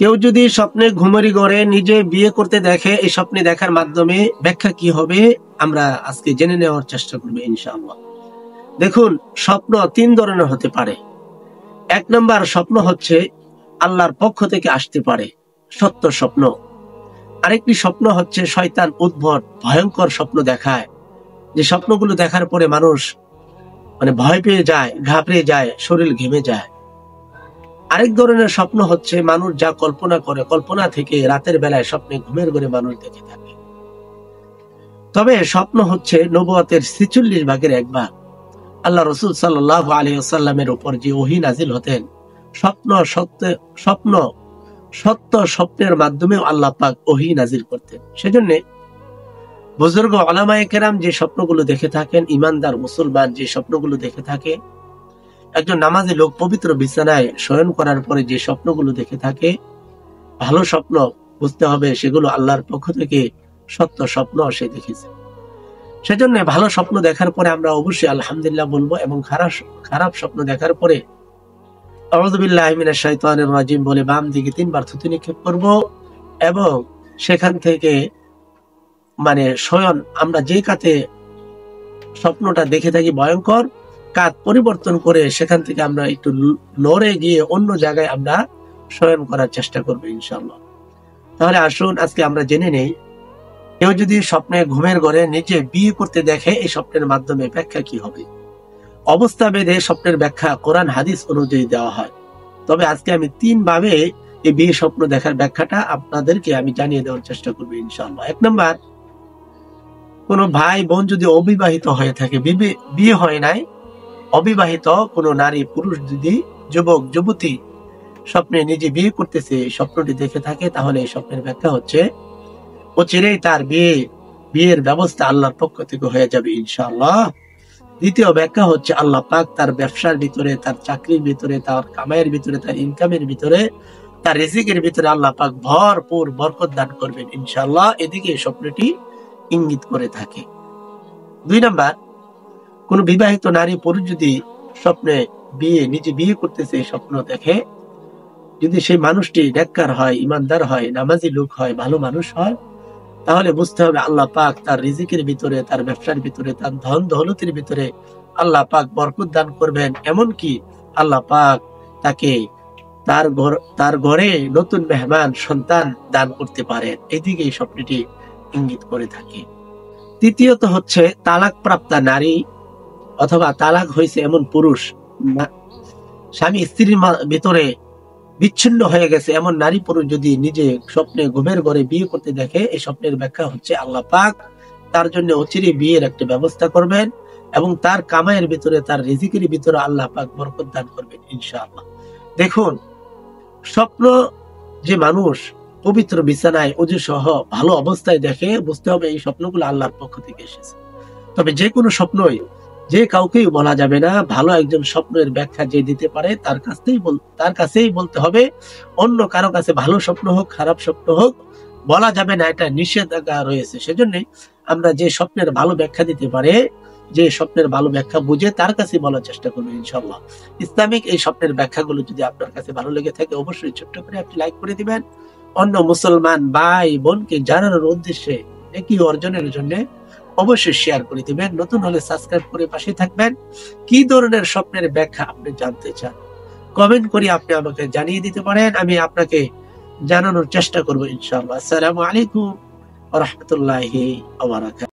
কেউ যদি স্বপ্নে ঘুমরি গড়ে নিজে বিয়ে করতে দেখে, এই স্বপ্নে দেখার মাধ্যমে ব্যাখ্যা কি হবে আমরা আজকে জেনে নেওয়ার চেষ্টা করবো ইনশাআল্লাহ। দেখুন, স্বপ্ন তিন ধরনের হতে পারে। এক নম্বর স্বপ্ন হচ্ছে আল্লাহর পক্ষ থেকে আসতে পারে, সত্য স্বপ্ন। আরেকটি স্বপ্ন হচ্ছে শয়তান উদ্ভট ভয়ঙ্কর স্বপ্ন দেখায়, যে স্বপ্নগুলো দেখার পরে মানুষ ভয় পেয়ে যায়, ঘাবড়ে যায়, শরীর ঘেমে যায়। আরেক ধরনের স্বপ্ন হচ্ছে মানুষ যা কল্পনা করে, কল্পনা থেকে রাতের বেলায় স্বপ্নে ঘুমের ঘরে মানুষ দেখে থাকে। তবে স্বপ্ন হচ্ছে নবুয়তের ৪৬ ভাগের ১ ভাগ। আল্লাহ রাসূল সাল্লাল্লাহু আলাইহি ওয়াসাল্লামের উপর যে ওহী নাজিল হতেন, সত্য স্বপ্নের মাধ্যমে আল্লাহ পাক ওহী নাজিল করতেন। সেজন্য বুজুর্গ উলামায়ে কেরাম যে স্বপ্নগুলো দেখে থাকেন, ইমানদার মুসলমান যে স্বপ্নগুলো দেখে থাকে, একজন নামাজি লোক পবিত্র বিছানায় শয়ন করার পরে যে স্বপ্নগুলো দেখে থাকে, ভালো স্বপ্ন বুঝতে হবে সেগুলো আল্লাহর পক্ষ থেকে সত্য স্বপ্ন সে দেখেছে। সেজন্য ভালো স্বপ্ন দেখার পরে আমরা অবশ্যই আলহামদুলিল্লাহ বলবো, এবং খারাপ স্বপ্ন দেখার পরে আউযু বিল্লাহি মিনাশ শাইতানির রাজিম বলে বাম দিকে ৩ বার থুতু নিক্ষেপ করব, এবং সেখান থেকে শয়ন আমরা যে কাতে স্বপ্নটা দেখে থাকি ভয়ঙ্কর, কাত পরিবর্তন করে সেখান থেকে আমরা একটু নড়ে গিয়ে অন্য জায়গায় আমরা শয়ন করার চেষ্টা করবো ইনশাআল্লাহ। তাহলে আসুন আজকে আমরা জেনে নেই, কেউ যদি স্বপ্নে ঘুমের ঘরে নিজে বিয়ে করতে দেখে, এই স্বপ্নের মাধ্যমে ব্যাখ্যা কি হবে। অবস্থা ভেদে স্বপ্নের ব্যাখ্যা কোরআন হাদিস অনুযায়ী দেওয়া হয়। তবে আজকে আমি ৩ ভাবে এই বিয়ে স্বপ্ন দেখার ব্যাখ্যাটা আপনাদেরকে আমি জানিয়ে দেওয়ার চেষ্টা করবো ইনশাআল্লাহ। ১ নাম্বার, কোন ভাই বোন যদি অবিবাহিত হয়ে থাকে, বিয়ে হয় নাই, অবিবাহিত কোন নারী পুরুষ যদি যুবক যুবতী স্বপ্নে নিজে বিয়ে করতেছে, স্বপ্নটি দেখে থাকে, তাহলে এই স্বপ্নের ব্যাখ্যা হচ্ছে অচিরেই তার বিয়ের ব্যবস্থা আল্লাহর পক্ষ থেকে হয়ে যাবে ইনশাআল্লাহ। দ্বিতীয় ব্যাখ্যা হচ্ছে আল্লাহ পাক তার ব্যবসার ভিতরে, তার চাকরির ভিতরে, তার কামাইয়ের ভিতরে, তার ইনকামের ভিতরে, তার রিজিকের ভিতরে আল্লাহ পাক ভরপুর বরকত দান করবেন ইনশাআল্লাহ। এদিকে এই স্বপ্নটি ইঙ্গিত করে থাকে। ২ নাম্বার, কোন বিবাহিত নারী পুরুষ যদি স্বপ্নে নিজে বিয়ে করতেছে স্বপ্ন দেখে, যদি সেই মানুষটি নেককার হয়, ইমানদার হয়, নামাজি লোক হয়, ভালো মানুষ হয়, তাহলে বুঝতে হবে আল্লাহ পাক তার রিজিকের ভিতরে, তার ব্যবসার ভিতরে, তার ধন দৌলতের ভিতরে আল্লাহ পাক বরকত দান করবেন। এমনকি আল্লাহ পাক তাকে তার ঘরে নতুন মেহমান সন্তান দান করতে পারেন। এদিকে এই স্বপ্নটি ইঙ্গিত করে থাকে। তৃতীয়ত হচ্ছে তালাক প্রাপ্তা নারী অথবা তালাক হয়েছে এমন পুরুষ, স্বামী স্ত্রীর ভিতরে বিচ্ছিন্ন হয়ে গেছে এমন নারী পুরুষ যদি নিজে স্বপ্নে ঘুমের ঘরে বিয়ে করতে দেখে, এই স্বপ্নের ব্যাখ্যা হচ্ছে আল্লাহ পাক তার জন্য অচিরে বিয়ের একটা ব্যবস্থা করবেন, এবং তার কামাইয়ের ভিতরে, তার রিজিকের ভিতরে আল্লাহ পাক বরকত দান করবেন ইনশাআল্লাহ। দেখুন, স্বপ্ন যে মানুষ পবিত্র বিছানায় ওযু সহ ভালো অবস্থায় দেখে, বুঝতে হবে এই স্বপ্নগুলো আল্লাহর পক্ষ থেকে এসেছে। তবে যে কোনো স্বপ্নই যে কাউকেই বলা যাবে না। ভালো একজন স্বপ্নের ব্যাখ্যা যে দিতে পারে তার কাছেই বলতে হবে। অন্য কারো কাছে ভালো স্বপ্ন হোক, খারাপ স্বপ্ন হোক, বলা যাবে না, এটা নিষেধাজ্ঞা রয়েছে। সেজন্য আমরা যে স্বপ্নের ভালো ব্যাখ্যা দিতে পারে, যে স্বপ্নের ভালো ব্যাখ্যা বুঝে তার কাছে বলার চেষ্টা করবো ইনশাআল্লাহ। ইসলামিক এই স্বপ্নের ব্যাখ্যাগুলো যদি আপনার কাছে ভালো লেগে থাকে, অবশ্যই ছোট্ট করে আপনি লাইক করে দিবেন। অন্য মুসলমান ভাই বোনকে জানানোর উদ্দেশ্যে, নেকি অর্জনের জন্য অবশ্যই শেয়ার করে দিবেন। নতুন হলে সাবস্ক্রাইব করে পাশে থাকবেন। কি ধরনের স্বপ্নের ব্যাখ্যা আপনি জানতে চান, কমেন্ট করে আপনি আমাকে জানিয়ে দিতে পারেন, আমি আপনাকে জানানোর চেষ্টা করবো ইনশাআল্লাহ। আসসালামু আলাইকুম ওয়া রাহমাতুল্লাহি ওয়া বারাকাতুহু।